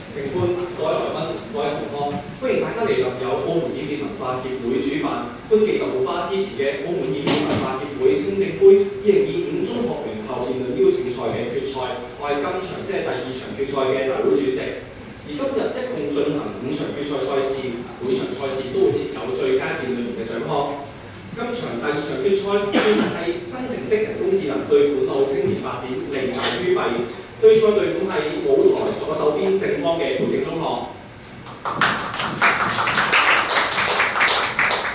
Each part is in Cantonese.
評判、各位來賓、各位同學，歡迎大家嚟臨由澳門演變文化協會主辦、歡記豆腐花支持嘅澳門演變文化協會青政杯2025中學聯校辯論邀請賽嘅決賽。我係今場即係第2場決賽嘅大會主席。而今日一共進行5場決賽賽事，每場賽事都會設有最佳辯論員嘅獎項。今場第2場決賽專題係新程式人工智能對本澳青年發展利大於弊。對賽隊伍係舞台左手邊正方嘅培正中學，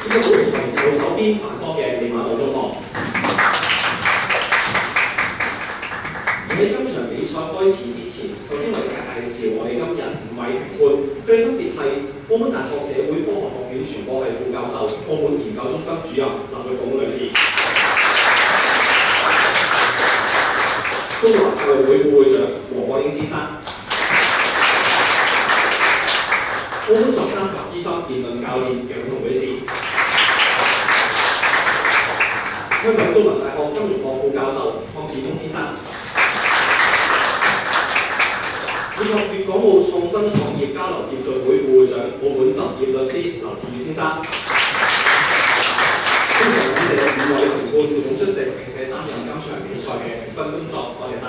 以及舞台右手邊反方嘅利馬道中學。而喺今場比賽開始之前，首先為大家介紹我哋今日5位評判，佢哋分別係澳門大學社會科學學院傳播系副教授、澳門研究中心主任林玉鳳女士。中華教育會副會長黃國英先生，澳門作家及資深辯論教練楊彤女士，香港中文大學金融學副教授湯志峰先生，以及粵港澳創新創業交流協進會副會長澳門執業律師劉志宇先生。非常感謝5位評判副總出席並且擔任今場比賽嘅評分工作，多謝晒。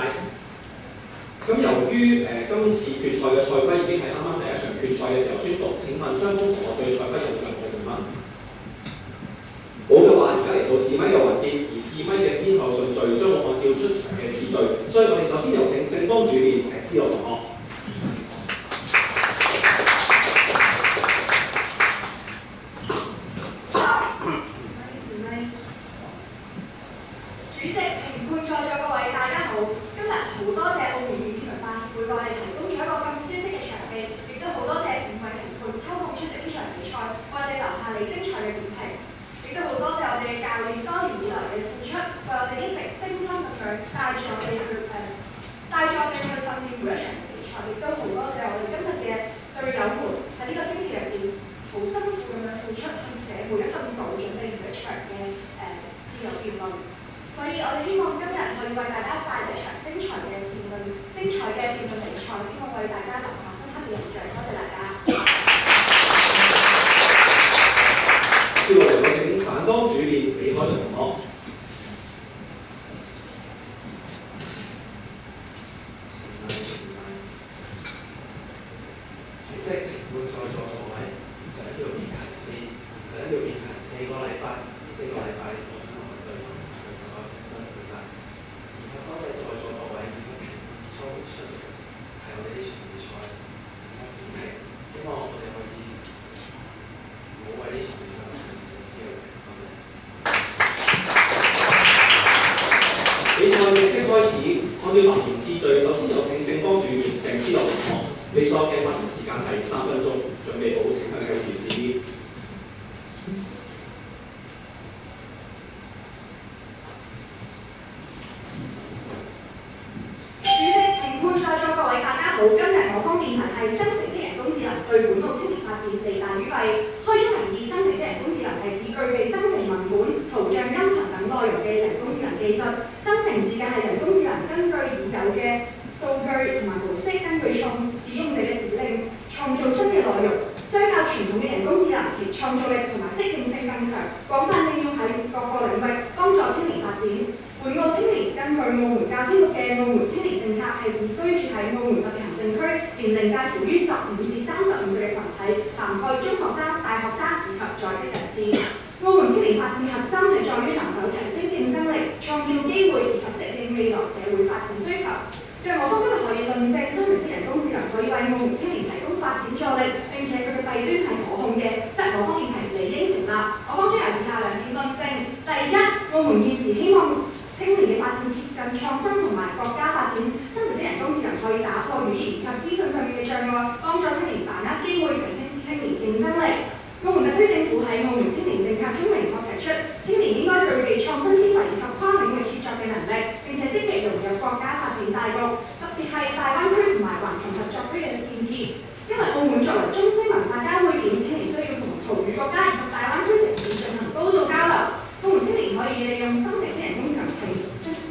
咁由於今次決賽嘅賽規已經係啱啱第1場決賽嘅時候宣讀，請問雙方同學對賽規有任何疑問？冇嘅話，而家嚟到試咪嘅環節，而試咪嘅先後順序將會按照出場嘅次序，所以我哋首先有請正方主辯石思樂同學。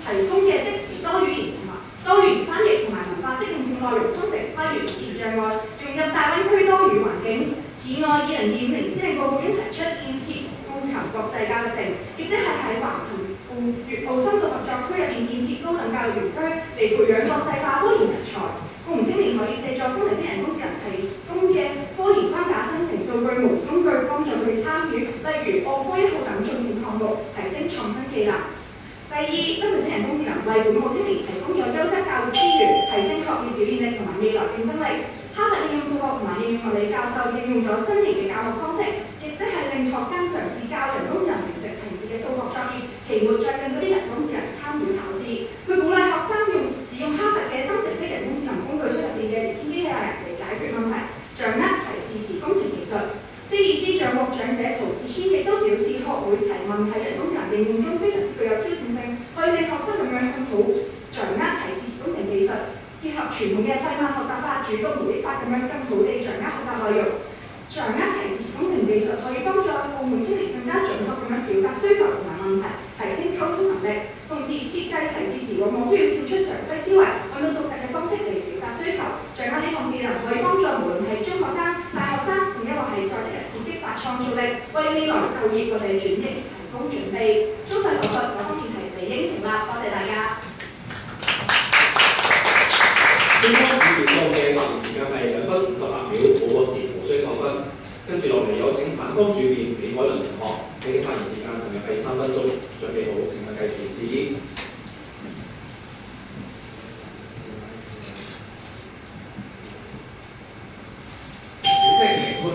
提供嘅即時多語言翻譯同埋文化適應性內容生成跨越語言障礙，融入大灣區多語環境。此外，2025年施政報告已經提出建設澳琴國際教育城，亦即係喺橫琴粵澳深度合作區入邊建設高等教育園區，嚟培養國際化科研人才。澳門青年可以借助生成式人工智能提供嘅科研框架生成數據模擬工具，幫助佢哋參與，例如澳科1號等重點項目，提升創新技能。第二，生成式人工智能為本澳青年提供咗優質教育資源，提升學業表現力同埋未來競爭力。哈佛應用數學同埋應用物理教授應用咗新型嘅教學方式，亦即係令學生嘗試教人工智能完成平時嘅數學作業，期末再令嗰啲人工智能參與考試。佢鼓勵學生使用哈佛嘅生成式人工智能工具書入邊嘅聊天機器人嚟解決問題，掌握提示詞工程技術。非已知獎獲獎者陶志軒亦都表示，學會提問喺人工智能應用中非常之具有挑戰性，可以令學生咁樣更好掌握提示詞工程技術，結合傳統嘅費曼學習法、主動回憶法咁樣更好地掌握學習內容。掌握提示詞工程技術可以幫助澳門青年更加準確咁樣表達需求同埋問題，提升溝通能力。同時，設計提示詞往往需要跳出常規思維，揾到獨特嘅方式嚟表達需求。掌握呢項技能可以幫助無論係中學生、大學生，同一或係在職人士激發創造力，為未來就業或者轉型提供準備。綜上所述，我方面係理應成立，多謝大家。官方語言數嘅發言時間係2分58秒，冇過時，無需扣分。跟住落嚟有請反方主辯李海倫同學，你嘅發言時間同樣係3分鐘，準備好請問計時指示。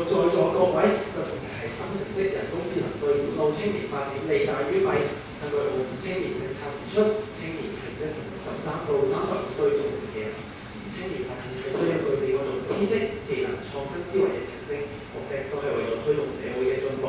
在座各位，個問題係生成式人工智能對本澳青年發展利大於弊。根據澳門青年政策指出，青年係一名13到35歲組成嘅人，而青年發展係需要具備嗰種知識、技能、創新思維嘅提升，目的都係為咗推動社會嘅進步。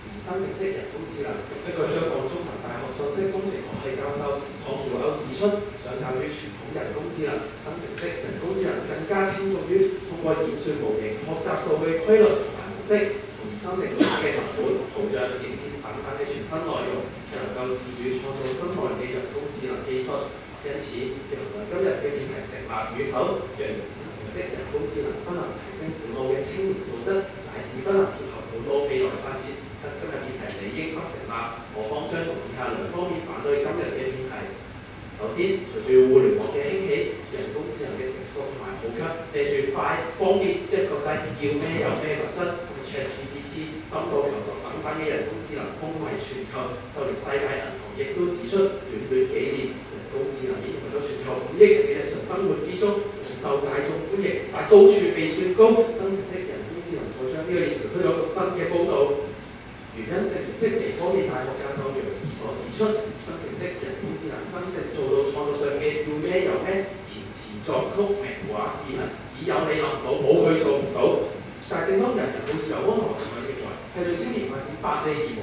而生成式人工智能，根據香港中文大學信息工程學系教授唐喬歐指出，相較於傳統人工智能，生成式人工智能更加傾重於通過演算模型學習數據規律同埋模式，從而生成嘅文本、圖像、影片等等嘅全新內容，就能夠自主創造新內嘅人工智能技術。因此，評論今日嘅議題成立與否，若然生成式人工智能不能提升本澳嘅青年素質，乃至不能貼合本澳未來發展，則今日議題理應不成立。我方將從以下2方面反對今日嘅議題。首先，隨住互聯網嘅興起，人工智能嘅成熟同埋普及，借住快、方便、一個掣要咩有咩特質，ChatGPT、深度求索等等嘅人工智能風靡全球，就連世界銀行亦都指出，短短幾年，人工智能已經喺全球5億人嘅日常生活之中，受大眾歡迎，但高處被算高，生成式人工智能再將呢個熱潮推到一個新嘅高度。原因正如悉尼科技大學教授楊怡所指出，生成式人工智能真正做到創作上嘅要咩有咩，填詞作曲、名畫視頻，只有你諗唔到，冇佢做唔到。但係正當人人好似有安樂咁樣認為，係對青年發展百利而無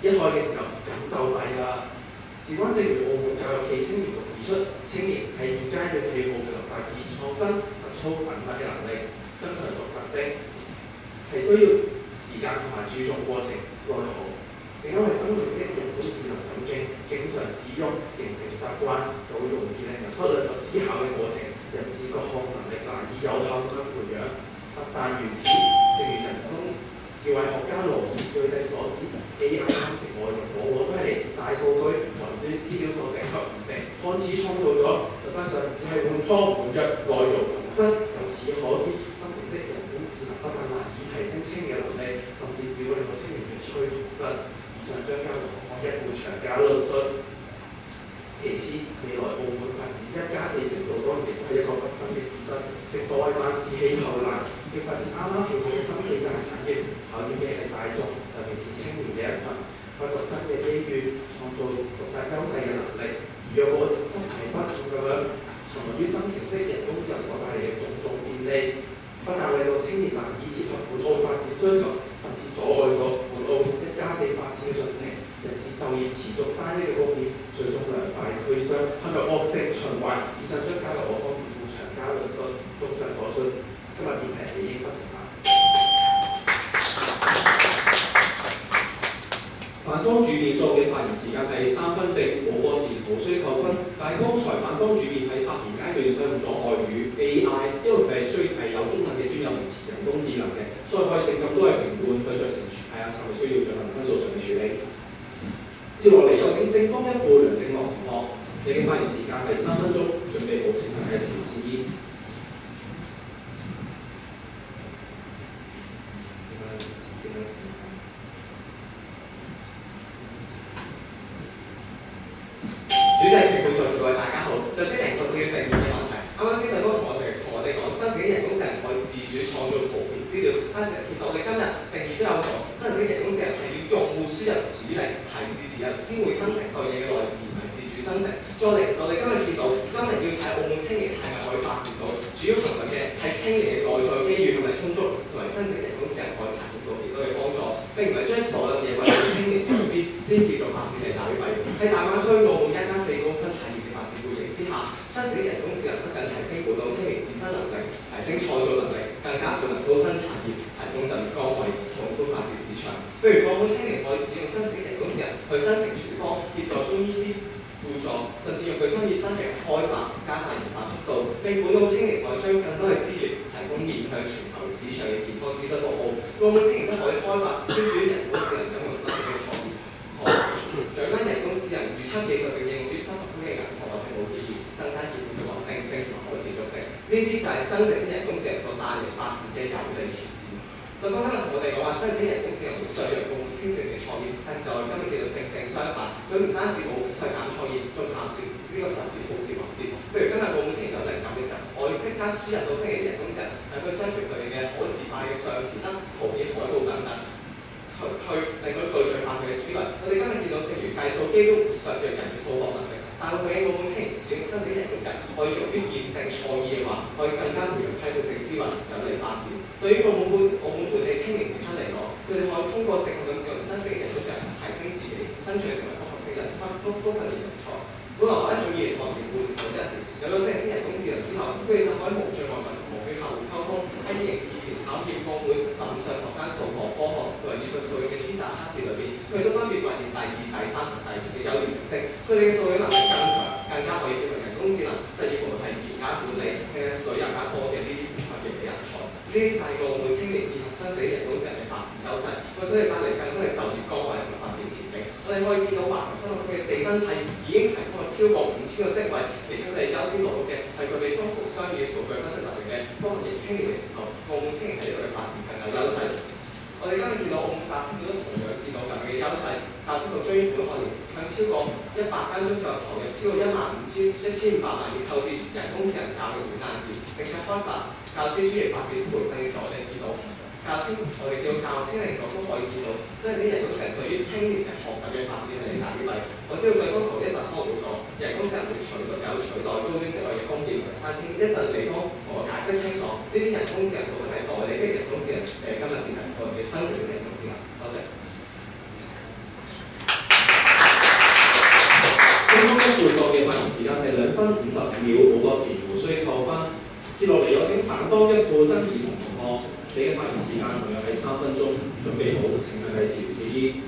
一害嘅時候，咁就弊啦。事關正如澳門教育暨青年局指出，青年係現階段係務求大致創新、實操品德嘅能力，增強獨特性，係需要時間同埋注重過程。奈何，正因為生成式人工智能咁經常使用形成習慣，就會容易令人忽略咗思考嘅過程，引致各項能力難以有效咁樣培養。不但如此，正如人工智慧學家羅傑瑞蒂所指 ，AI 生成內容往往都係嚟自大數據、雲端資料所整合而成，看似創造咗，實質上只係換湯換藥，內容同質。由此可見，生成式人工智能不但難以提升青年嘅能力，甚至只會令到青年嘅趨同質。以上將交由我方一副長假論述。其次，未來澳門發展1+4成度當然亦都係一個不爭嘅事實。正所謂萬事起頭難，要發展啱啱起步嘅新世界產業，考驗嘅係大眾，尤其是青年嘅一群，發掘新嘅機遇，創造獨特優勢嘅能力。而若我哋真係不斷咁樣沉淪於生成式人工智能所帶嚟嘅種種便利，不但令到青年難以貼合本澳發展需求，甚至阻礙咗本澳1+4發展嘅進程，引致就業持續單一嘅局面，最終兩敗俱傷，陷入惡性循環。以上將交由我方辯護長加論述。綜上所述，今日辯題理應不成立。反方主辯數嘅發言時間係3分正，冇過時，無需扣分。但係剛才反方主辯喺發言階段使用咗外語 AI，因為佢係接落嚟有請正方一副梁正樂同學，你嘅發言時間係3分鐘，準備好請問計時指意。主席、評判在座各位大家好，首先嚟個少少定義嘅問題。啱啱先對方同我哋講，新城市人工智能可以自主創造圖片資料，但係其實我哋今日定義都有講，新城市人工智能係要用戶輸入指令、提示指引先會生成對應嘅內容，而唔係自主生成。再嚟，其實我哋今日見到，今日要睇澳門青年係咪可以發展到，主要衡量嘅係青年嘅內在機遇係咪充足，同埋新城市人工智能可以提供到幾多嘅幫助，並唔係將所有嘢為咗青年做啲先叫做發展嘅大弊。喺大灣區澳門1+4高新產業嘅發展背景之下，新城市人工智能不僅提升本港青年自身能力，提升創造能力，更加賦能高新產業，提供就業崗位，拓寬發展市場。譬如澳門青年可以使用新城市人工智能去生成處方，協助中醫師輔助，甚至用具創意新嘅開發，加快研發速度，令本澳青年可以將更多嘅資源提供面向全球市場嘅健康諮詢服務。澳門青年都可以開發專注於人工智能金融分析嘅創業項目，掌握人工智能預測技術並應用於生物科技銀行或者保險業，增加業務嘅穩定性同埋可持續性。呢啲就係新城市人工智能所帶嚟發展嘅有利條件。就剛剛同我哋講話新城市人工智能會削弱澳門青少年嘅創業，但係其實我哋今日見到正相反，佢唔單止冇削減創業，仲減少呢個實時報時環節。譬如今日澳門青年有靈感嘅時候，我哋即刻輸入到新嘅人工智能，係佢生成佢哋嘅可視化嘅相片啦、圖片、海報等等。去令佢具象化佢嘅思維。我哋今日見到，正如計數機都唔削弱人嘅數學能力，但係佢喺澳門青年使用新城市人工智能，可以用於驗證創意嘅話，可以更加培養批判性思維，有利發展。對於澳門本地青年自身嚟講，佢哋可以通過正確咁使用新城市人工智能，提升自己，爭取成為複合性人高訓練人才。本來我一種語言學習會同一年，有咗新城市人工智能之後，佢哋就可以無障礙問同無與客戶溝通，喺2022年考驗課會15歲學生數學、科學同埋語句數據嘅 PISA 測試裏邊，佢哋都分別維持第2、第3同第7嘅優異成績。佢哋嘅數據能力更強，更加可以叫人工智能，實現無論係嚴格管理定係水油加科嘅呢啲符合嘅人才。呢啲就係澳門青年建立新城市人工智能嘅發展優勢，為佢哋帶嚟更多嘅就業崗位同埋發展前景。我哋可以見到華強生物科嘅4新產業已經提供咗超過5000個職位，而佢哋優先攞到嘅係佢哋中途商業數據分析能力嘅科學型青年嘅時候，澳門青年喺呢度嘅發展更有優勢。我哋今日見到澳門教青部都同樣見到咁嘅優勢，教青部將於本學年向超過100間中小學投入超過11500萬元購置人工智能教育軟硬件，並且開發教師專業發展培訓嘅時候，我哋見到我哋叫教青嚟講都可以見到，新城市人工智能對於青年嘅學習嘅發展係大啲弊。我知道對方頭一陣開會講，人工智能會取代高端職位嘅風險，但係一陣嚟方同我解釋清楚，呢啲人工智能到底係代理式人工智能，今日點係我哋嘅新城市人工智能。多謝。正方一副嘅發言時間係2分55秒，好多時無需扣分。接落嚟有請反方一副曾義彤同學，你嘅發言時間同樣係3分鐘，準備好請問計時指意。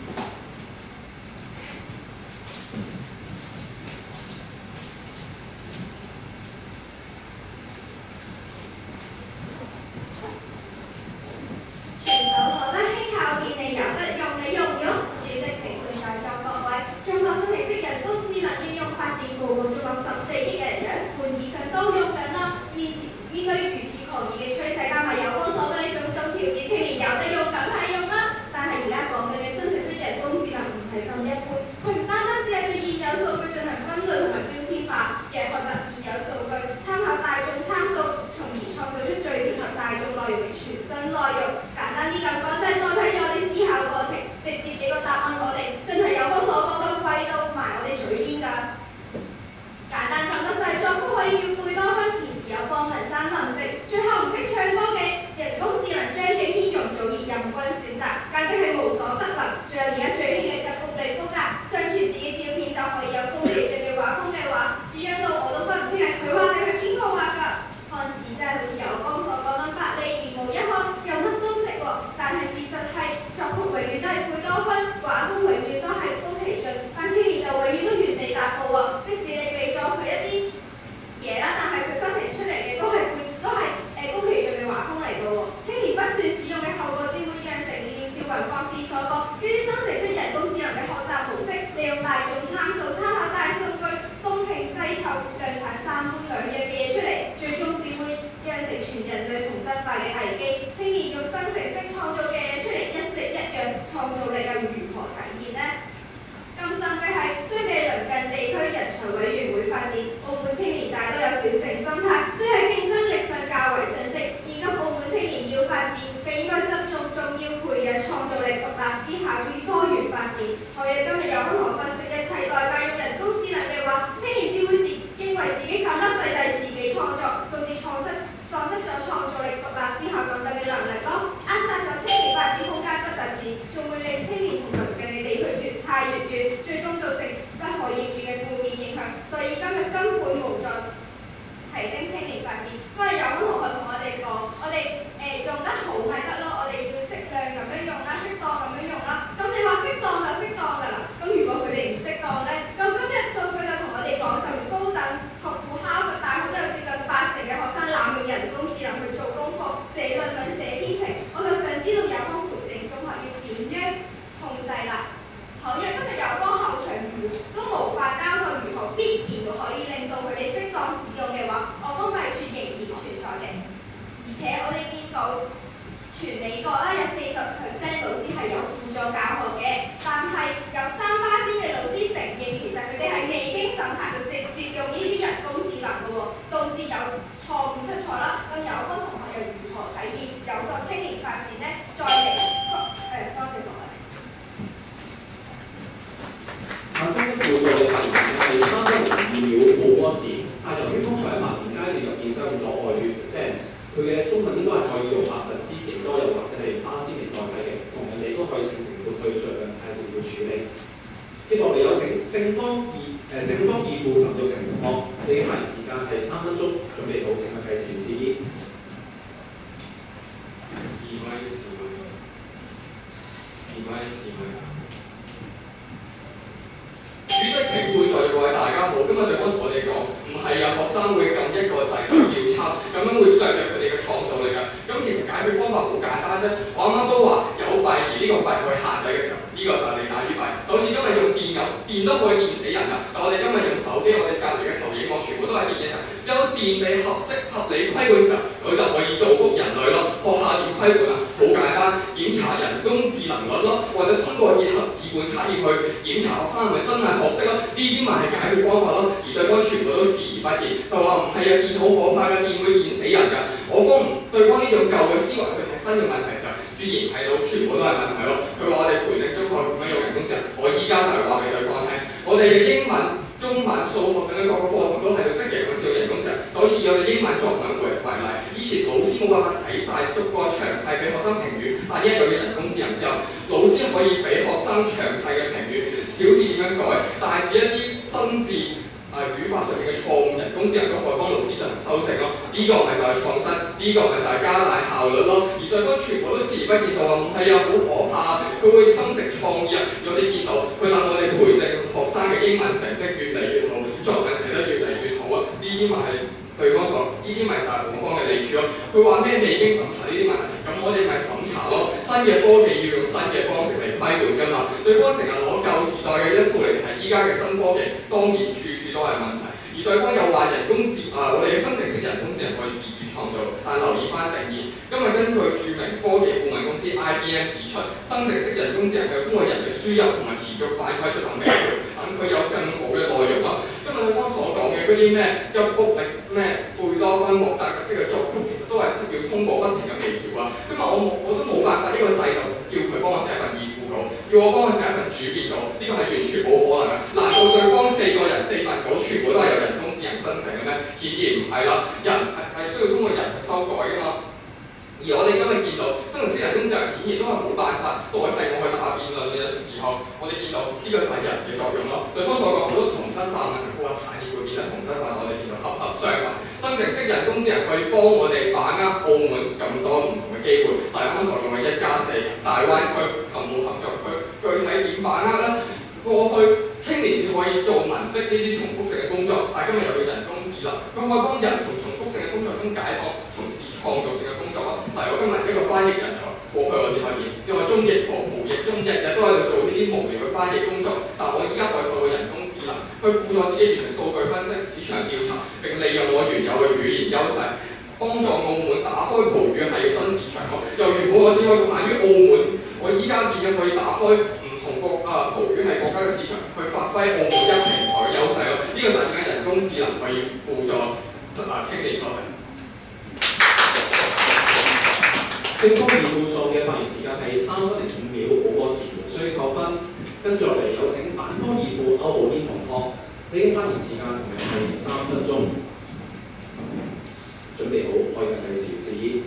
大而且我哋見到全美國啦有40% 老師係有輔助教學嘅，但係有3%嘅老師承認其實佢哋係未經審查就直接用呢啲人工智能嘅喎，導致有錯誤出錯啦。咁有關同學又如何睇見有助青年發展呢？再嚟多謝各位。但分輔助嘅發言時間係3分02秒，冇過時。但由於剛才喺盲點階段入邊使用咗外語 sense， 佢嘅中文應該係可以用%幾多，又或者係巴仙嚟代替嘅，同人哋都可以請評判去盡量態度要處理。接落嚟有正方二副林育成同學，你嘅發言時間係3分鐘，準備好請佢計時示意。主席、評判在各位大家好，今日對方同我哋講，唔係啊，學生會撳一個掣就要抄，咁樣會削弱佢哋嘅創造力㗎。咁其實解決方法好簡單啫，我啱啱都話有弊，而呢個弊去限制嘅時候，呢個就係利大於弊。就好似今日用電咁，電都可以電死人㗎，但我哋今日用手機，我哋隔離嘅投影幕全部都係電嘅時候，只有電被合理規管嘅時候，佢就可以造福人類咯。學校點規管啊？好簡單，檢查人工智能率咯，或者通過結合自伴測驗去檢查學生係咪真係學識咯，呢啲咪係解決方法咯。而對方全部都視而不見，就話唔係啊，電好可怕㗎，電會電死人㗎。我方對方呢種舊嘅思維去睇新嘅問題嘅時候，自然睇到全部都係問題咯。佢話我哋培正中學點樣用人工智能，我依家就係話俾對方聽，我哋嘅英文、中文、數學等嘅各個課堂都係要積極咁使用人工智能，就好似我哋英文作文為例，以前老師冇辦法睇晒逐個詳細俾學生評語，但係依家有咗人工智能之後，老師可以俾學生詳細嘅評語，小字點樣改，大字一啲新字語法上面嘅錯誤，人工智能都可以幫老師進行修正咯。呢個咪就係創新，呢個咪就係加大效率咯。而對方全部都視而不見，就話唔係啊，好可怕啊，佢會侵蝕創意啊。我哋見到佢等我哋培正學生嘅英文成績越嚟越好，作文寫得越嚟越好啊。呢啲咪係對方所，呢啲咪就係我方嘅利處咯。佢話咩未經審查呢啲問題，咁我哋咪審查咯。新嘅科技要用新嘅方式嚟規管㗎嘛。對方成日攞舊時代嘅一套嚟睇依家嘅新科技，當然處都係問題。而對方又話我哋嘅生成式人工智能可以自主創造，但留意翻定義。今日根據著名科技顧問公司 IBM 指出，生成式人工智能係通過人嘅輸入同埋持續反饋進行微調，等佢有更好嘅內容咯。今日對方所講嘅嗰啲咩急谷力、咩貝多芬、莫扎特式嘅作曲，其實都係要通過不停嘅微調啊。今日我都冇辦法，呢個掣就叫佢幫我寫一份二副稿，叫我幫佢寫一份主編稿，呢個係完全冇可能嘅。難道對方4個人4份稿全部都係由人工智能生成嘅咩？顯然唔係啦，人係需要通過人去修改㗎嘛。而我哋今日見到生成式人工智能顯然都係冇辦法代替我去打辯論嘅時候，我哋見到呢個就係人嘅作用咯。對方所講好多同質化問題，佢話產業會變得同質化，我哋見到恰恰相反。生成式人工智能可以幫我哋把握澳門咁多唔同嘅機會，大家所講嘅1+4、大灣區、琴澳合作區，具體點把握咧？過去青年只可以做文職呢啲重複性嘅工作，但今日有咗人工智能，佢可以幫人從重複性嘅工作中解放，從事創造性嘅工作啊！例如我今日一個翻譯人才，過去我只可以只係中譯和葡譯中，日日都喺度做呢啲無聊嘅翻譯工作，但我依家可以透過人工智能去輔助自己完成數據分析、市場調查，並利用我原有嘅語言優勢，幫助澳門打開葡語系嘅新市場咯。又如果我只可以限於澳門，我依家變咗可以打開葡語系國家嘅市場，去發揮澳門一平台嘅優勢咯。呢個就係點解人工智能可以輔助青年多成。正方二副數嘅發言時間係3分05秒，冇過時，無需扣分。跟住落嚟有請反方二副歐浩軒同學，你嘅發言時間同樣係3分鐘，準備好可以計時示意。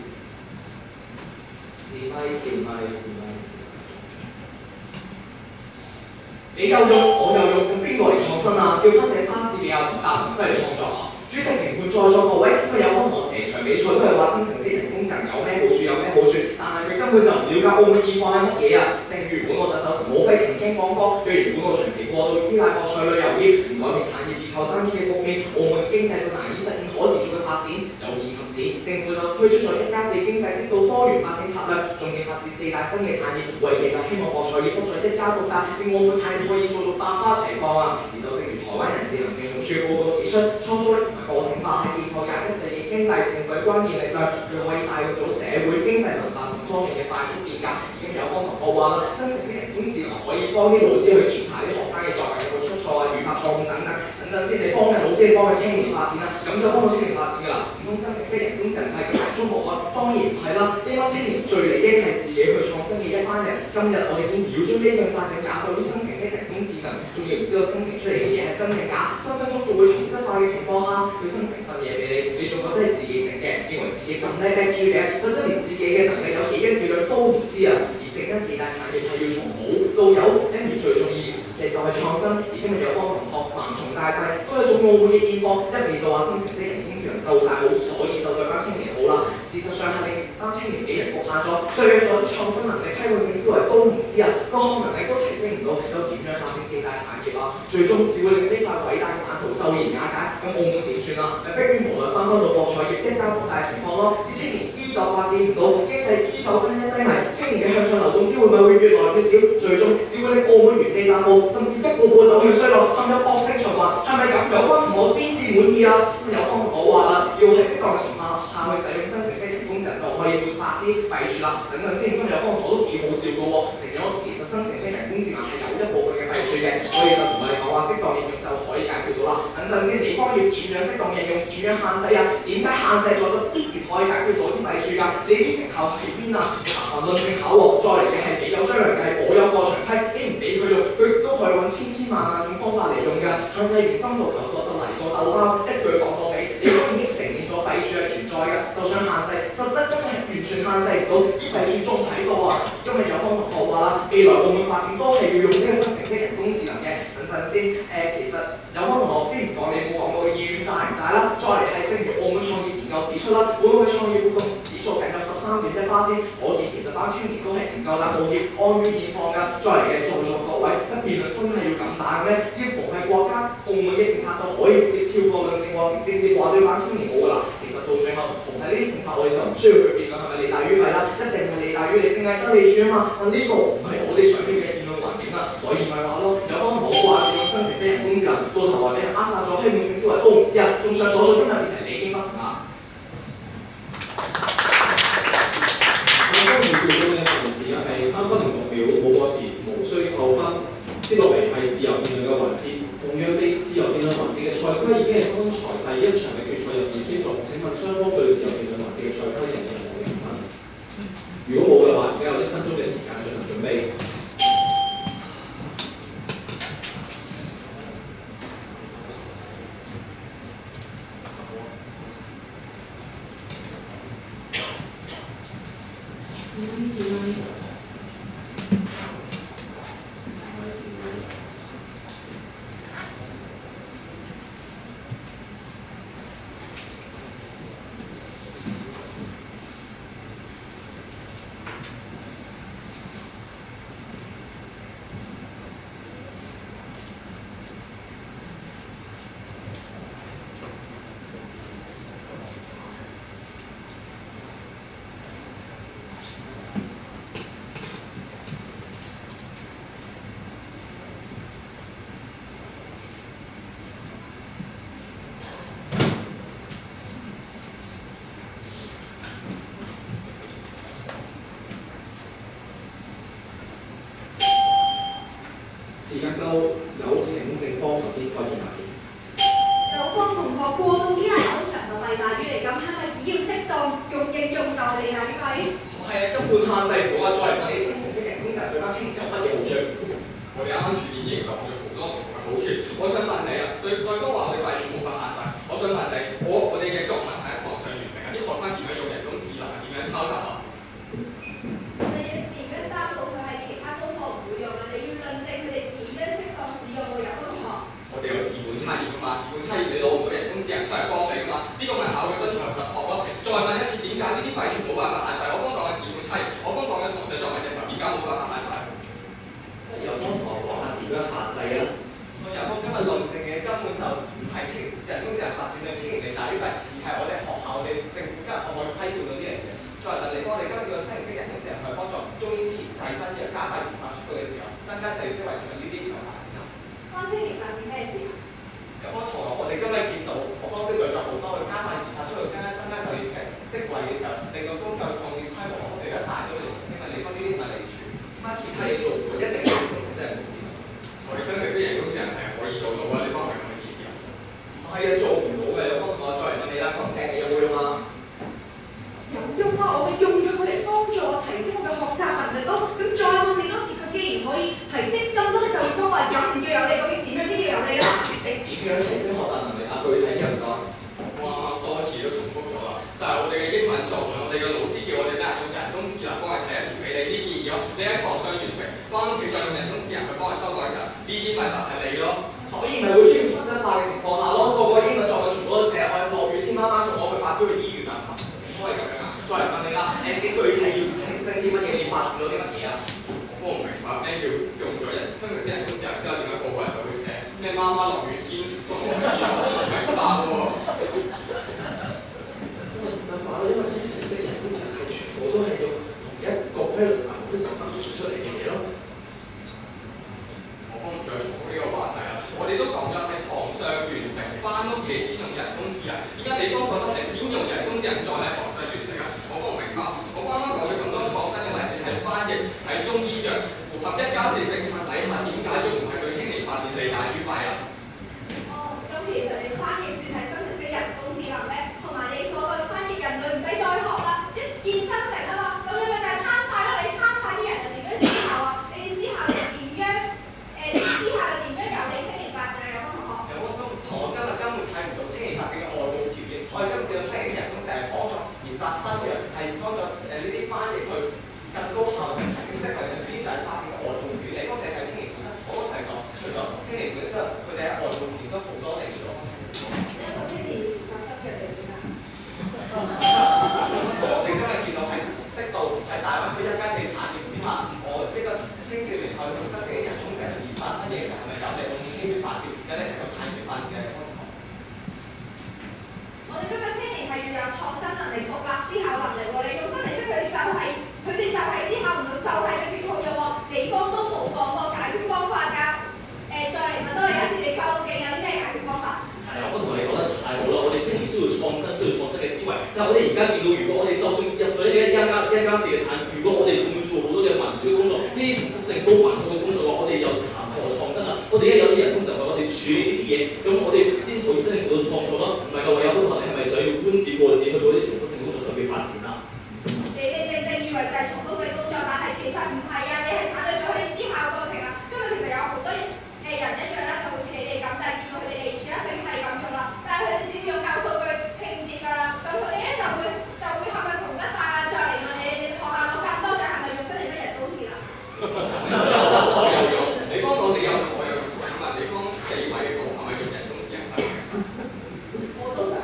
你有用，我有用，咁邊個嚟創新啊？叫翻寫莎士比亞同達文西嚟創作啊！主席評判在座各位，佢有幫我成場比賽都係話生成式人工智能有咩好處有咩好處，但係佢根本就唔了解澳門現況係乜嘢啊！正如本港特首陳武輝曾經講過，若然本港長期過度依賴國際旅遊業，唔改變產業結構單邊嘅局面，澳門經濟就難以實現可持續嘅發展。有見及此，政府就推出咗1+4經濟適度多元發展策略，重點發展4大新嘅產業，為嘅就希望博彩業不再一家獨大，令澳門產業可以做到百花齊放啊！而就正如台灣人事行政總署報告指出，創造力同埋個性化係建構21世紀經經濟、政府嘅關鍵力量，佢可以帶動到社會經濟文化同方面嘅快速變革。已經有方同學話啦，新程式人工智能可以幫啲老師去檢查啲學生嘅作文有冇出錯啊、語法錯誤等等。等陣先，你幫緊老師，你幫佢青年發展啦，咁就幫到青年發展㗎啦。唔通新程式人工智能就係咁大中學啊？當然唔係啦，呢班青年最理應係自己去創新嘅一班人。今日我哋見擾將呢份殺嘅假手於新程式人工智能，仲要唔知道生成出嚟嘅嘢係真定假，分分鐘仲會同質化嘅情況下，佢生成份嘢俾你，你仲覺得係自己整嘅，認為自己咁叻豬嘅，實質連自己嘅能力有幾斤幾兩都唔知啊！而整一四大產業係要從冇到有，因而最重要嘅就係創新。而今日有方同學盲從大勢，都係種澳門嘅現況，一嚟就話新程式人工智能鬥晒好，所以就對班青年好啦。事實上係令班青年俾人局限咗，削弱咗啲創新能力、批判性思維都唔知啊，科學能力都提升唔到，又點樣發展四大產業啊？最終只會令呢塊偉大嘅版圖驟然瓦解。咁澳門點算啊？咪逼於無奈翻到博彩業一家獨大情況咯。啲青年依舊發展唔到，經濟依舊低迷，青年嘅向上流動機會咪會越來越少，最終只會令澳門原地踏步，甚至一步步走向衰落，陷入惡性循環。係咪咁？有方同學先至滿意啊？咁有方同學話啦，要喺適當嘅情況下去使用新程式人工智能就可以抹殺啲弊處啦。等陣先，今日有方同學都幾好笑嘅喎，承認其實新程式人工智能係有一部分嘅弊處嘅，所以就同我哋講話適當應用就可以解決到啦。等陣先，地方要點樣適當應用，點樣限制啊？點解限制咗就必然可以解決到啲弊處㗎？你啲成效喺邊啊？談論證考喎，再嚟嘅係你有張良計，我有過牆梯，你唔俾佢用，佢都可以揾千萬種方法嚟用㗎。限制完深度求索就嚟個豆包，一句講到尾，你都已經承認咗弊處係存在㗎，就想限制，實質根本係完全限制唔到，啲弊處仲睇到啊！今日有方同學話啦，未來澳門發展都係要用呢個新程式人工智能嘅。等陣先，其實有方同學先唔講，你冇講到嘅意願大唔大啦？再嚟係正如澳門創業研究指出啦，澳門嘅創業活動指數僅有13.1%，可見其實班青年都係唔夠膽冒險，安於現況㗎。再嚟嘅在座各位，一辯論真係要咁打嘅咩？只要逢係國家澳門嘅政策就可以直接跳過論證過程，直接話對班青年好㗎啦。其實到最後，逢係呢啲政策我哋就唔需要去辯論係咪利大於弊啦，一定係利大於你，淨係得你處啊嘛。但呢個唔係我哋想要嘅辯論環境啦，所以咪話咯，有方同學掛住用新程式人工智能，到頭來俾人扼殺咗批判性思維都唔知啊。綜上所述，今日辯題理應不成啊。當然叫到嘅同時係3分06秒，冇過時，無需扣分。接落嚟係自由辯論嘅環節，同樣地，自由辯論環節嘅賽規已經係剛才第一場嘅決賽入面宣讀。請問雙方對自由辯論環節嘅賽規有冇任何疑問？如果冇嘅話，而家有1分鐘嘅時間進行準備。時間夠，有請正方首先開始發言。有方同學過度依賴口場就弊大於利，咁係咪只要適當應用就係利大於弊？係啊，根本限制唔到啊！再嚟問你新程式人工智能對班青年有乜嘢好處？我哋啱啱住電已經講咗好多唔同嘅好處。我想問你啊，對方話我哋弊處冇法限制，我想問你，我哋嘅作文係喺堂上完成啊，啲學生點樣用人工智能啊？點樣抄襲啊？你要點樣擔保佢係其他中學唔會用啊？你要論證佢哋點樣適當使用喎，有方同學。我哋有字本測驗㗎嘛，字本測驗你攞唔到人工智能出嚟幫你㗎嘛，呢個咪考佢真材實學咯。再問一次，點解呢啲弊處冇辦法限制？我方講嘅字本測驗，我方講嘅堂上作文嘅時候，點解冇辦法限制？有方同學講下點樣限制啊？我有方今日論證嘅根本就唔係人工智能發展對青年利大於弊，而係我哋學校、我哋政府今日可唔可以規管到呢樣嘢？再問你，我哋今日叫個新形式人工智能去幫令到公司有擴展規模，我哋一大堆嚟升啊，你分呢啲咪嚟住，乜其他嘢做唔到，一定要生成式人工智能。所以生成式人工智能係可以做到啊！呢方面係咪建議啊？唔係啊，做唔到嘅。有幫我再嚟問你啦，講正你有冇用啊？有用啊！我會用咗佢嚟幫助我提升我嘅學習能力咯。咁再問你多次，佢既然可以提升咁多嘅就業崗位，咁唔要有你，究竟點樣先要有你啦？你點樣提升學習能力啊？具體啲唔該。我啱啱多次都重複咗啦，就係我哋嘅英文作文，我哋嘅老師叫我哋咧用人工智能幫你睇一次俾你呢件嘢，你喺床上完成，翻屋企再用人工智能去幫你修改嘅時候，呢啲咪就係你咯。所以咪會出現同質化嘅情況下咯，個英文作文全部都寫我落雨天媽媽送我去發燒去醫院啊，唔可以咁樣啊！再嚟問你啦，你具體要提升啲乜嘢？你發展咗啲乜嘢啊？我唔明白咩叫用咗生成式人工智能之後，點解個個人就會寫咩媽媽落雨天送我去醫院？我都唔明白喎。因為就話咯，因為生成式人工智能係全部都係用同一個規律同埋模式所生產出嚟嘅嘢咯。我方再重複呢個話題啦，我哋都講咗喺床上完成，翻屋企先用人工智能。點解你方覺得係先用人工智能再喺床上完成啊？我方唔明白。我啱啱講咗咁多創新嘅例子，係翻譯、係中醫藥，符合1+4政策底下，點解仲唔係對青年發展利大於弊啊？哦，咁其實你翻譯算係生成式人工智能咩？同埋你所謂翻譯人類唔使再學啦，一見生成啊嘛，咁你咪就係貪快咯，你貪快啲人就點樣思考啊？你哋思考又點樣？你思考又點樣由你青年發展啊？有冇同學？有我今日根本睇唔到青年發展嘅外部條件，我哋今日見到生成式人工就係幫助研發新嘅，係幫助呢啲翻譯去更高效嘅提升質量，呢啲就係發展嘅外部條件。你方淨係睇青年本身，我都提過，除咗青年本身之後，佢哋喺外部條件都好多嚟咗。一個青年發生嘅嚟㗎。我哋今日見到喺適度喺大灣區1+4產業之下，我一個青少年去用生成式人工智能研發新嘢嘅時候，係咪有利青年發展，有利成個產業發展嘅方向？我哋今日青年係要有創新能力、獨立思考能力喎。你用新嚟識佢哋就係思考唔到，就係直接套用喎。地方都冇講過解決方法㗎。再嚟問多你一次，你究竟有啲咩解決方法？係啊，我同你講得太好啦！我哋青年需要創新嘅思維。但係我哋而家見到，如果我哋就算入咗呢1+4嘅產業，如果我哋仲要做好多嘅文書嘅工作，呢啲重複性高繁瑣嘅工作嘅話，我哋又談何創新啊？我哋而家有啲人工智能為我哋處理呢啲嘢，咁我哋先可以真正做到創作咯。唔係嘅話，有好多人你係咪想要搬字過紙去做啲重複性工作就叫發展啊？你哋正以為就係重複性工作，但係其實唔係啊！你係省略咗佢哋思考過程啊！今日其實有好多人一樣啦，就好似你哋咁，就係見到佢哋嚟住一性係咁用啦，但係佢哋只會用舊數據拼接㗎啦，咁佢哋咧就會係咪同質化啊？再嚟問你哋學校攞咁多嘅係咪用生成式人工智能？我有用，你方我哋有用，我有用。請問你方4位嘅個係咪用人工智能生成？我都想。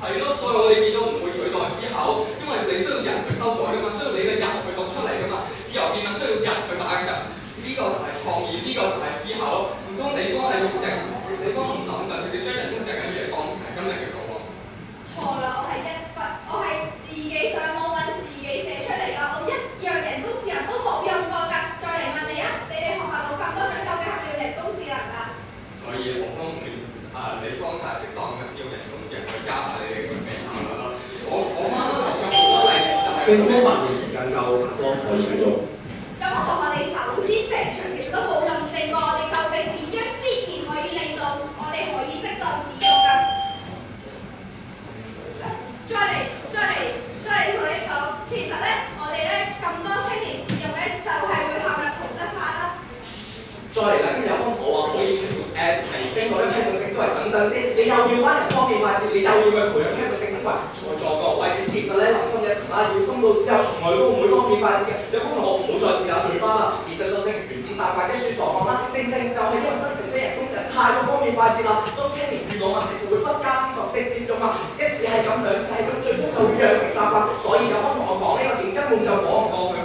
係咯，所以我哋見到唔會取代思考，因為你需要人去修改㗎嘛，需要你嘅人去讀出嚟㗎嘛。自由辯論需要人去打嘅時候，呢個就係創意，呢個就係思考。唔通你方係用你方唔諗就直接將人工智能嘅嘢當成係今日嘅稿喎？錯啦，我係自己上網揾自己寫出嚟㗎，我一樣人工智能都冇用過㗎。再嚟問你啊，你哋學校冇咁多種，究竟係咪用人工智能㗎？所以我方你方就係適當嘅使用人工智能去加大你哋嘅技巧啦。我啱啱講咗好多例子，就係政府發言時間夠，可以繼續。咁我同學哋首先成場其實都冇論證過，我哋究竟點樣必然可以令到我哋可以適當使用㗎？再嚟同你講，其實咧我哋咧咁多青年使用咧，就係會陷入同質化啦。再嚟啦，今日有方我話可以提升嗰啲批判性思維等陣先，你又要班人方面發展，你又要去培養批判性思維，在座各位，其實咧諗深一層啦，要深度思考，從來都唔會方面發展嘅。有方同學唔好再自打嘴巴啦，而實上正如原子殺法一書所講啦，正就係因為生成式人工智能太多方面發展啦，當青年遇到問題就會不加思索直接用啊，一次係咁，兩次係咁，最終就會養成習慣。所以有方同學講呢個點根本就講唔過去。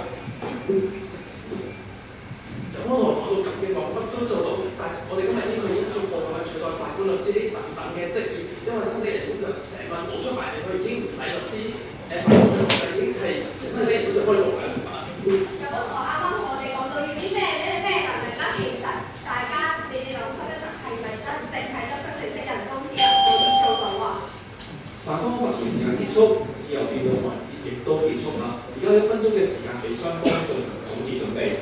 有方同學講到咁嘅話，乜都做到，但係我哋今日呢個已經逐步係取代法官、律師呢等等嘅職業，因為生成式人工智能成份做出埋嚟，佢已經唔使律師法官嘅能力，已經係生成式人工智能可以做埋出嚟。有方同學啱啱同我哋講到要啲咩能力啦，其實大家你哋諗深一層，係咪真正係得生成式人工智能可以做到啊？法方發言時間結束，自由辯論環節。亦都結束啦。而家1分鐘嘅時間俾雙方進行總結準備。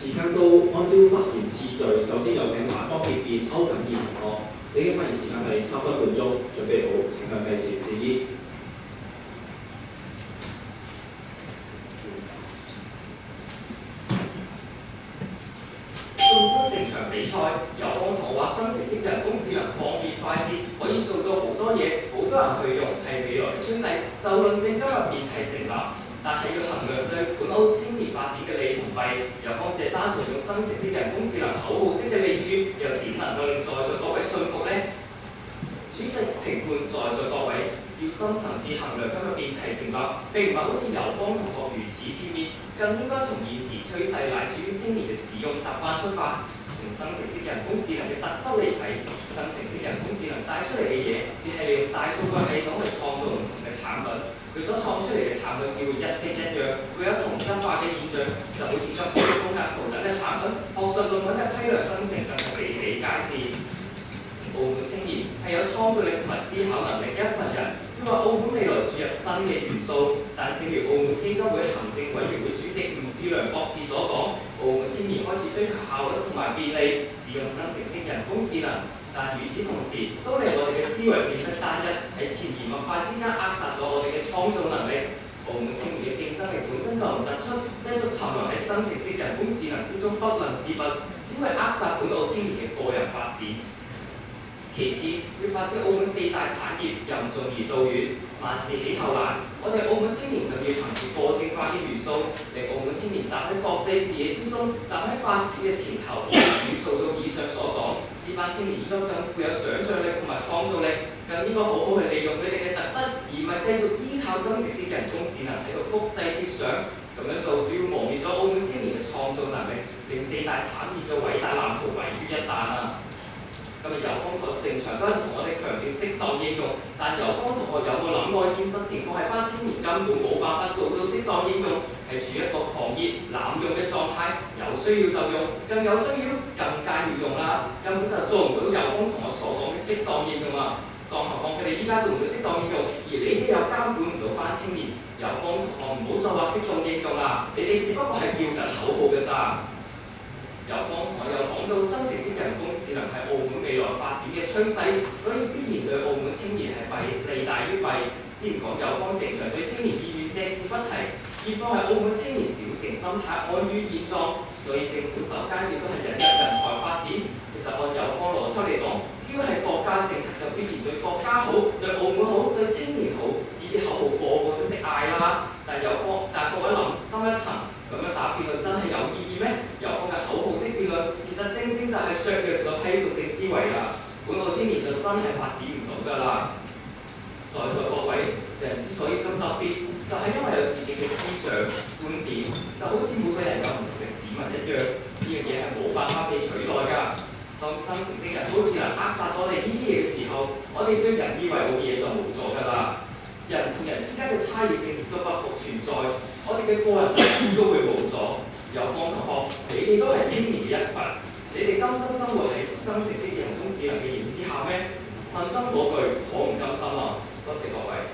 時間到，按照發言次序，首先有請男方結辯歐錦健同學，你嘅發言時間係3分半鐘，準備好請向計時示意。縱觀成場比賽，有方同我話新程式人工智能方便快捷，可以做到好多嘢，好多人去用，係未來嘅趨勢。就論證今日辯題成立。但係要衡量對本澳青年發展嘅利同弊，有方只係單純用新程式人工智能口號式嘅利處，又點能夠令在座各位信服呢？主席評判在座各位，要深層次衡量今日辯題成立，並唔係好似有方同學如此片面，更應該從現時趨勢乃至於青年嘅使用習慣出發。從新程式人工智能嘅特質嚟睇，新程式人工智能帶出嚟嘅嘢，只係利用大數據系統去創造唔同嘅產品。佢所創出嚟嘅產品只會一式一樣，會有同質化嘅現象，就好似將高額圖等嘅產品、學術論文嘅批量生成等比比皆是。澳門青年係有創造力同埋思考能力嘅一群人，要話澳門未來注入新嘅元素，但正如澳門基金會行政委員會主席吳志良博士所講，澳門青年開始追求效率同埋便利，使用新程式人工智能。但與此同時，都令我哋嘅思維變得單一，喺潛移默化之間扼殺咗我哋嘅創造能力。澳門青年嘅競爭力本身就唔突出，繼續沉淪喺新程式人工智能之中不能自拔，只會扼殺本澳青年嘅個人發展。其次，要發展澳門4大產業，任重而道遠，萬事起頭難。我哋澳門青年更要憑住個性化嘅元素，令澳門青年站喺國際視野之中，站喺發展嘅前頭。要做到以上所講，呢班青年應該更富有想像力同埋創造力，更應該好好去利用佢哋嘅特質，而唔係繼續依靠新程式人工智能喺度複製貼上。咁樣做只會磨滅咗澳門青年嘅創造能力，令4大產業嘅偉大藍圖毀於一旦啊！今日有方同學成場都係同我哋強調適當應用，但有方同學有冇諗過現實情況係班青年根本冇辦法做到適當應用，係處於一個狂熱濫用嘅狀態，有需要就用，更有需要更加要用啦，根本就做唔到有方同學所講嘅適當應用啊！更何況佢哋依家做唔到適當應用，而你哋又監管唔到班青年，有方同學唔好再話適當應用啦，你哋只不過係叫緊口號嘅咋。有方同學又講到新程式人工智能係澳門未來發展嘅趨勢，所以必然對澳門青年係利大於弊。先唔講有方成場對青年意願隻字不提，二方係澳門青年小城心態安於現狀，所以政府首階段都係引入人才發展。其實按有方邏輯嚟講，只要係國家政策就必然對國家好、對澳門好、對青年好，呢啲口號個個都識嗌啦。但各位諗深一層。咁樣打辯論真係有意義咩？有方嘅口號式辯論，其實正正就係削弱咗批判性思維啦。本澳青年就真係發展唔到㗎啦。在座各位人之所以咁特別，就係因為有自己嘅思想觀點，就好似每個人有唔同嘅指紋一樣，呢樣嘢係冇辦法被取代㗎。當新程式人工智能扼殺咗我哋呢啲嘢嘅時候，我哋最引以為傲嘅嘢就冇咗㗎啦。人同人之間嘅差異性亦都不復存在，我哋嘅個人都會冇咗。有方同學，你哋都係青年嘅一群，你哋甘心生活喺新程式人工智能嘅影之下咩？問心嗰句，我唔甘心啊！多謝各位。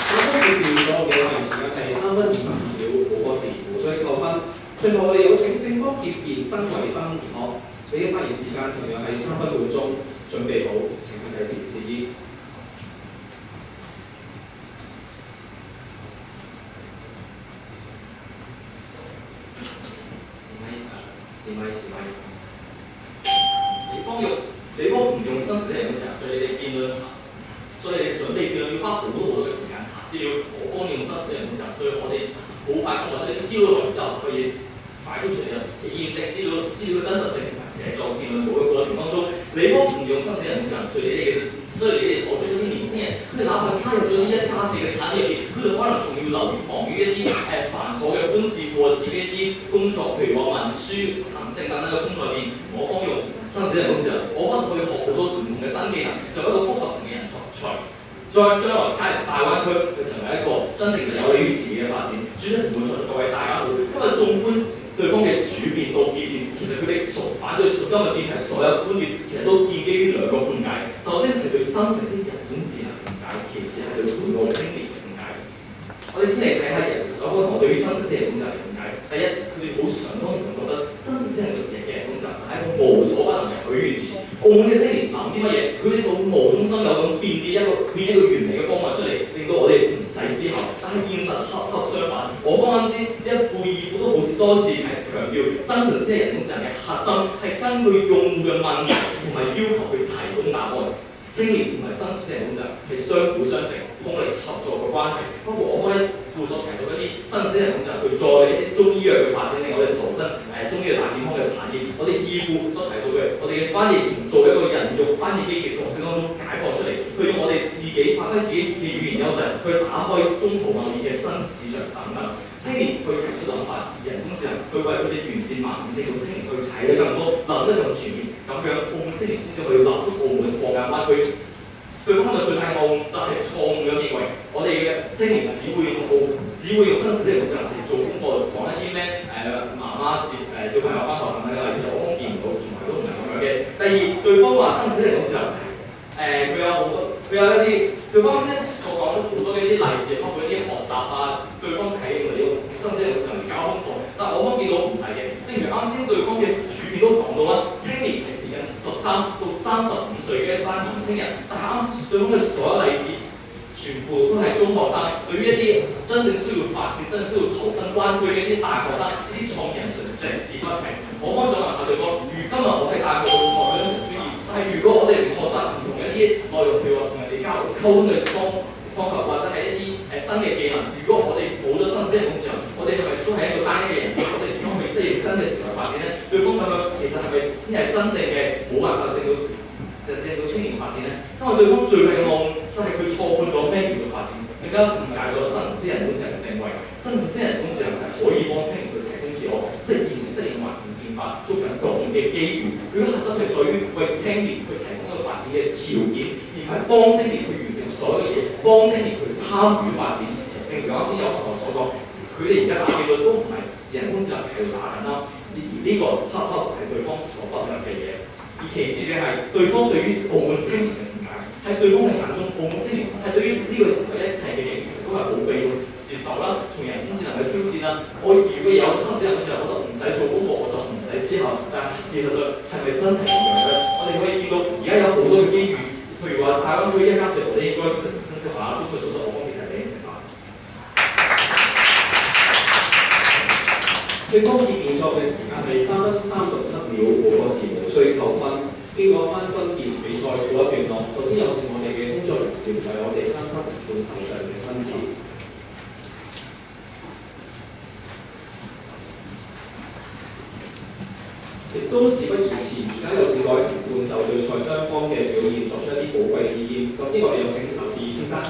啱啱結辯咗嘅發言時間係3分22秒，冇過時，無需扣分。最後我哋有請正方結辯曾偉斌同學，你嘅發言時間同樣係3分半鐘，準備好請。議。李方唔用新時人嘅時候，所以你哋辯論所以你哋準備辯論要花好多嘅時間查資料。我方用新時人嘅時候，所以我哋好快咁揾到啲資料來之後，就可以快速出嚟啦。驗證資料嘅真實性同埋寫作辯論稿嘅過程當中，李方唔用新時人嘅時候，所以你哋採取咗啲年輕人，佢哋哪怕加入咗啲1+4嘅產業入邊，佢哋可能仲要留於忙於一啲繁瑣嘅官字過紙嘅一啲工作，譬如話文書、行政等等嘅工作入邊，我方用新時人嘅時候，我方就可以學好多唔同嘅新技能，成為一個複合型嘅人才。再將來加入大灣區，佢成為一個真正有利於自己嘅發展。主席同會在各位大家好，今日縱觀對方嘅主辯到結辯，其實佢哋反對今日辯題所有觀點，其實都建基於兩個觀解。首先係對新城市人工智能嘅誤解，其次係對半個青年嘅誤解。我哋先嚟睇下我剛同我對於新城市人工智能嘅誤解。第一，佢哋好想當然覺得新城市人嘅人工智能就係一個無所不能嘅許願池。澳門嘅青年諗啲乜嘢，佢哋就無中生有咁變一個完美嘅方案出嚟，令到我哋唔使思考。但係現實恰恰相反，我剛啱先一副二副都好似多次係強調，新城市人工智能嘅核心係根據用戶嘅問題同埋要求去提供答案。青年同埋新城市人工智能係相輔相成、通力合作嘅關係。包括我剛一副所提到一啲新城市人工智能去助力一啲中醫藥嘅發展，令我哋投身中醫藥大健康嘅產業。我哋二副所提到嘅，我哋嘅翻譯從做一個人肉翻譯機嘅角色當中解放出嚟，去用我哋自己發揮自己嘅語言優勢，去打開中葡貿易嘅新市場等等。青年去提出諗法，人工智能去為佢哋完善盲點，令到青年去睇得更多，諗得更全面，咁樣澳門青年先至可以立足澳門國家灣區。對方嘅最大嘅夢就係錯誤咁認為，我哋嘅青年只會用新時代人工智能嚟做功課，講一啲咩媽媽接小朋友翻學等等嘅例子，我都見唔到，從來都唔係咁樣嘅。第二，對方話新時代人工智能佢有好多，佢有一啲對方即係所講咗好多嘅一啲例子，包括一啲學習啊，對方就係用嚟新時代人工智能嚟交功課。但係我方見到唔係嘅，正如啱先對方嘅主辯都講到啦，青年係指緊13到35歲嘅一班年青人，但係啱先對方嘅所有例子，全部都係中學生。對於一啲真正需要發展、真正需要投身灣區嘅一啲大學生、呢啲創意人士，隻字不提。我方想問下對方，如今日我喺大學度學咗一門專業，但係如果我哋唔學習唔同嘅一啲內容，譬如話同人哋交流溝通嘅方法，或者係一啲新嘅技能，如果我哋冇咗新時代人工智能，我哋係咪都係一個單一嘅人才？我哋點樣去適應新嘅時代發展咧？對方咁樣其實係咪先係真正嘅冇辦法令到青年發展咧？因為對方最大嘅夢就係佢錯判咗咩叫做發展，更加誤解咗新時代人工智能嘅定位。新時代人工智能係可以幫青年去提升自我、適應環境變化，捉緊各種嘅機遇。佢嘅核心係在於為青年去提供一個發展嘅條件，而唔係幫青年去完成所有嘅嘢，幫青年去參與發展。正如啱先有同學所講，佢哋而家打機率都唔係人工智能去打緊啦，而呢個恰恰就係對方所忽略嘅嘢。而其次嘅係對方對於澳門青年嘅誤解，喺對方嘅眼中，澳門青年係對於呢個時代一切嘅影響都係好被動接受啦，從人工智能去挑戰啦。我如果有新時代人工智能，我就唔使做功課，我就唔使思考。但係事實上係咪真係咁樣咧？我哋可以見到而家有好多嘅機遇，譬如話大灣區1+4，我哋應該正式化，中國數我方面係零成化。正方結辯作嘅時間係3分37秒，冇個詞無需扣分。經過一番爭辯比賽告一段落，首先有請我哋嘅工作人員為我哋親身判手上嘅分子。亦都事不宜遲，而家有請各位評判就對賽雙方嘅表現作出一啲寶貴嘅意見。首先我哋有請劉志義先生。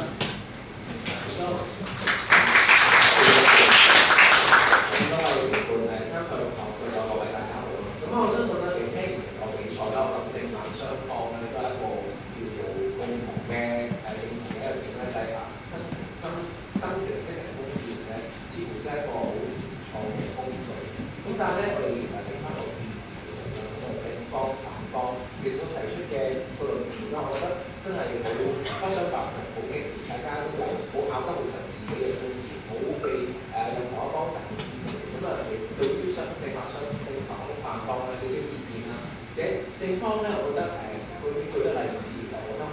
我相信咧，成聽完成個比賽啦，我諗正反雙方咧都係一個叫做共同嘅認同嘅一點咧，就係新城市人工智能咧，似乎係一個好唔錯嘅工具。咁但係咧，我哋睇翻個辯論正方反方，其實提出嘅個論點啦，我覺得真係好不相伯仲，好激烈，大家都好咬得好實自己嘅觀點，冇被任何一方突然咁啊，對於正反方少少意見啦。其實正方咧，我覺得佢舉嘅例子其實我覺得好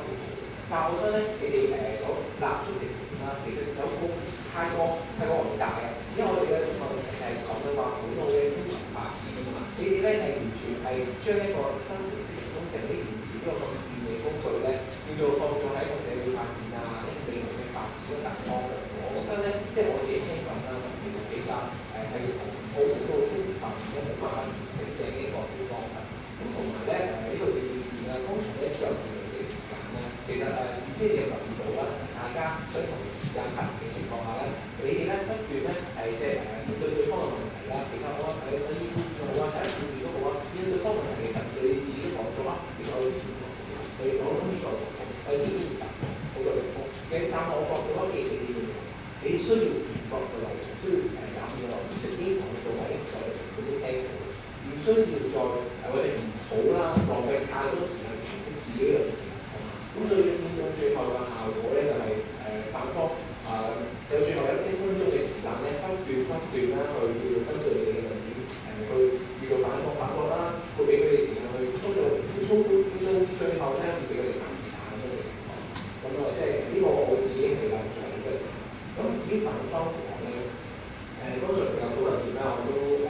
好。我覺得咧，你哋所立足嘅點啦，其實有冇太過偉大嘅？因為我哋嘅問題係講緊話本澳嘅青年發展啊嘛，你哋咧係完全係將一個新城市人工城呢件事呢個咁便利工具咧，叫做放咗喺一個社會發展啊，一個未來嘅發展嘅大方向。我覺得咧，即係我自己聽講啦，其實比較係同澳門嘅青年發展咧冇辦法完成正呢個地方嘅。咁同埋咧呢個少少變啦，剛才咧之後見到嘅時間咧，其實即係你留意到啦，大家相同時間拍嘅情況下咧，你哋咧不斷咧即係面對對方嘅問題啦。其實我睇意見好啊，睇意見都好啊，面對對方問題其實你自己都講咗啦。其實我哋之前我哋講咗呢個我哋先會答好在地方。其實站我角度咧，你哋認為你需要研究嘅內容，需要減嘅內容，識啲講做喺在嗰啲聽到。唔需要再或者唔好啦，浪費太多時間傳播自己嘅意見係嘛？咁所以變咗最後嘅效果咧就係反方有最後1分鐘嘅時間咧，不斷啦去叫做針對你哋嘅論點去叫做反駁啦，會俾佢哋時間去操到最後咧要俾佢哋反彈咁嘅情況。咁即係呢個我自己係有做嘅。咁至於反方嚟講咧，剛才佢有討論點咧，我都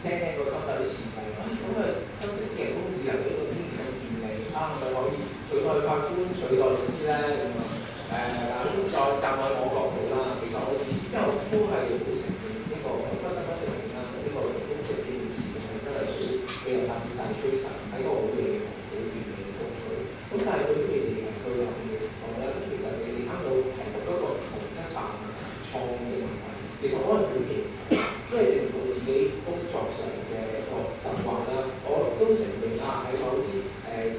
聽個心底啲詞係，咁新城市人工智能呢個已經咁便利啊，係咪可以取代法官、取代律師咧？咁咁再站喺我角度啦，其實我自己之後都係好承認呢個不得不承認啦，呢個人工智能呢件事係真係好未來發展大趨勢，係一個好嘅好便利嘅工具。咁但係對於你哋去入面嘅情況咧，其實你哋啱到提到嗰個同質化創嘅問題，其實我係好認同，因為正如我自己工作上嘅一個習慣啦，我都承認啦，喺某啲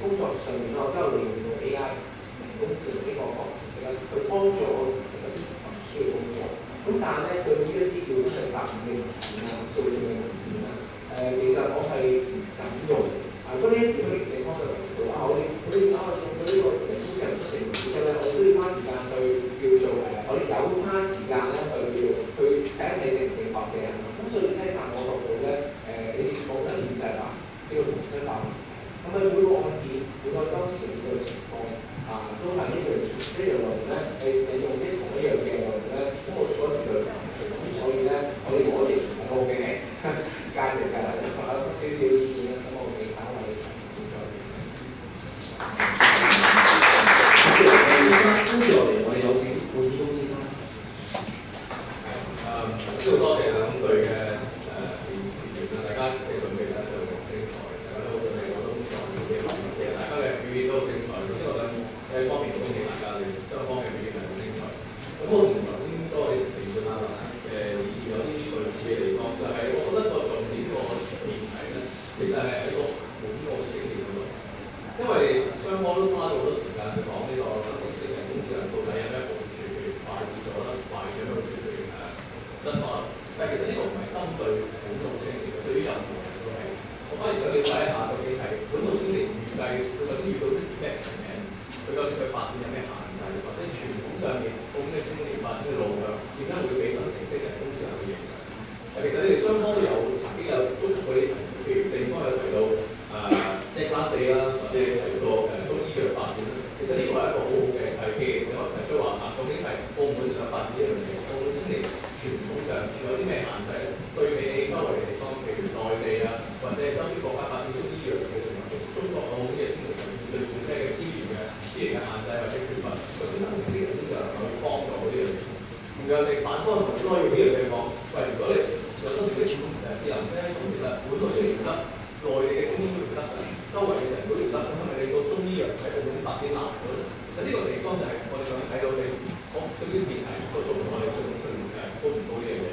工作上面我都有利用到 AI 人工智能呢個方程式咧，去幫助我完成一啲文書嘅工作。咁但係咧，對於一啲叫真係法院嘅文件啊、訴訟嘅文件啊，其實我係唔敢用。嗰啲點樣嘅情況就嚟到我哋用到呢個人工智能出成文之後咧，我都要花時間去叫做我哋有花時間咧去睇一睇正唔正確嘅。咁所以即係站我角度咧，你哋講緊就係話呢個同質化問題。咁每個案件、每個當時嘅情況都係一樣內容咧，你用啲同一樣嘅內容咧，咁我所絕對唔係。咁所以咧，我哋唔係好嘅價值㗎，少少意見啦。咁我哋考慮跟住落嚟，我哋有請顧志高先生。都好多謝兩隊嘅議員啦，大家嘅準備咧就好精彩，大家都準備好多工作嘅嘢，其實大家嘅表現都好精彩。頭先我想喺方面恭喜大家，你雙方嘅表現係好精彩。咁我同頭先多位評判啊嘅意見有啲類似嘅地方，就係我覺得個重點個議題咧，其實係喺個本個經驗嗰度，因為雙方都花咗好多時間去講呢個新城市人工智能到底有咩好處，譬如快咗啦，快咗好處，譬如真話。但係其實呢個唔係針對本土青年嘅，對於任何人都係。我反而想了解一下究竟係本土青年預計佢究竟遇到啲咩瓶頸，佢究竟佢發展有咩限制，或者傳統上面澳門嘅青年發展嘅路上點解會俾新城市人工智能嘅影響？其實你哋雙方都有曾經有觸及過啲題目，譬如正方有提到1+4啦，或者提到中醫藥發展啦。其實呢個係一個好好嘅契機，因為提出話究竟係澳門想發展呢樣嘢，澳門青年傳統上仲有啲咩限制咧？對比起周圍嘅地方，譬如內地啊，或者周邊國家發展中醫藥嘅時候，中國澳門嘅青年人面對住咩嘅資源嘅限制或者缺乏，究竟新城市人工智能可以幫到呢樣嘢？同樣地，反方同都可以用呢樣嘢講，喂，如果你有新城市智能咧，咁其實本土青年唔得，內地嘅精英都唔得，周圍嘅人都唔得，咁係咪你個中醫藥喺澳門發展難咗咧？其實呢個地方就係我哋想睇到你講對於議題個做我哋都唔到呢樣嘢。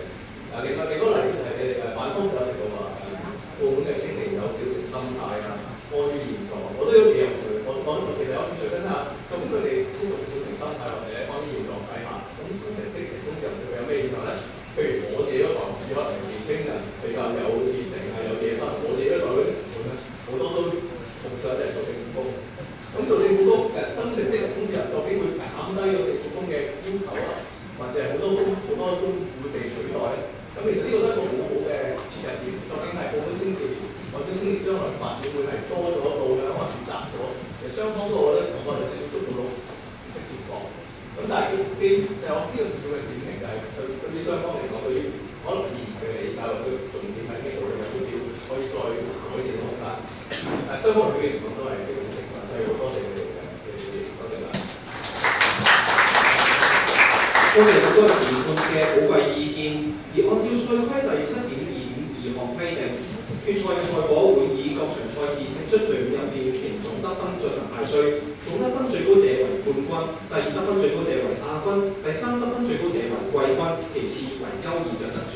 另外個例子就係你哋反方就有提到話，澳門嘅青年有小城心態啊，安於現狀，我都有幾有趣。我其實有興趣跟下，究竟佢哋呢種小城心態或者安於現狀底下，咁新城市人工智能對佢有咩影響咧？譬如我自己嗰代，可能年青人比較有熱誠啊，有野心，我自己嗰代嗰啲同伴咧，好多都夢想就係做政府工。咁做政府工，新城市人工智能究竟會減低個政府工嘅要求啊，或者係好多都會被取代咧？咁其實呢個都係一個好好嘅切入點，究竟係澳門青少年或者青年將來發展會係多咗路向，或者窄咗？其實雙方都我覺得我哋少少捉到呢個少少嘅點評就係對於雙方嚟講，對於可能以前嘅理解或者重點喺邊度有少少可以再改善嘅空間。但雙方嘅表現嚟講都係非常之正確，所以好多謝你哋嘅意見，多謝晒。多謝好多評判嘅寶貴意見，而按照賽規第7.2.2項規定，決賽嘅賽果會以各場賽事勝出隊伍入邊其總得分進行排序，總得分最高者為冠軍，第二得分最高者為亞軍，第三得分最高者為季軍，其次為優異獎得主。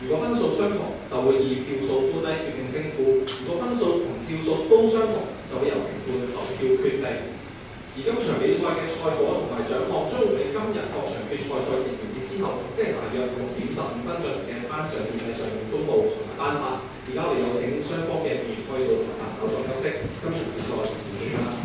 如果分數相同，就會以票數高低決定勝負；如果分數同票數都相同，就會由評判投票決定。而今場比賽嘅賽果同埋獎項將會喺今日各場決賽賽事完結之後，即係大約6點15分進行嘅頒獎典禮上面公佈同埋頒發。而家我哋有請雙方嘅議員可以到台下稍作休息，今場比賽完結啦。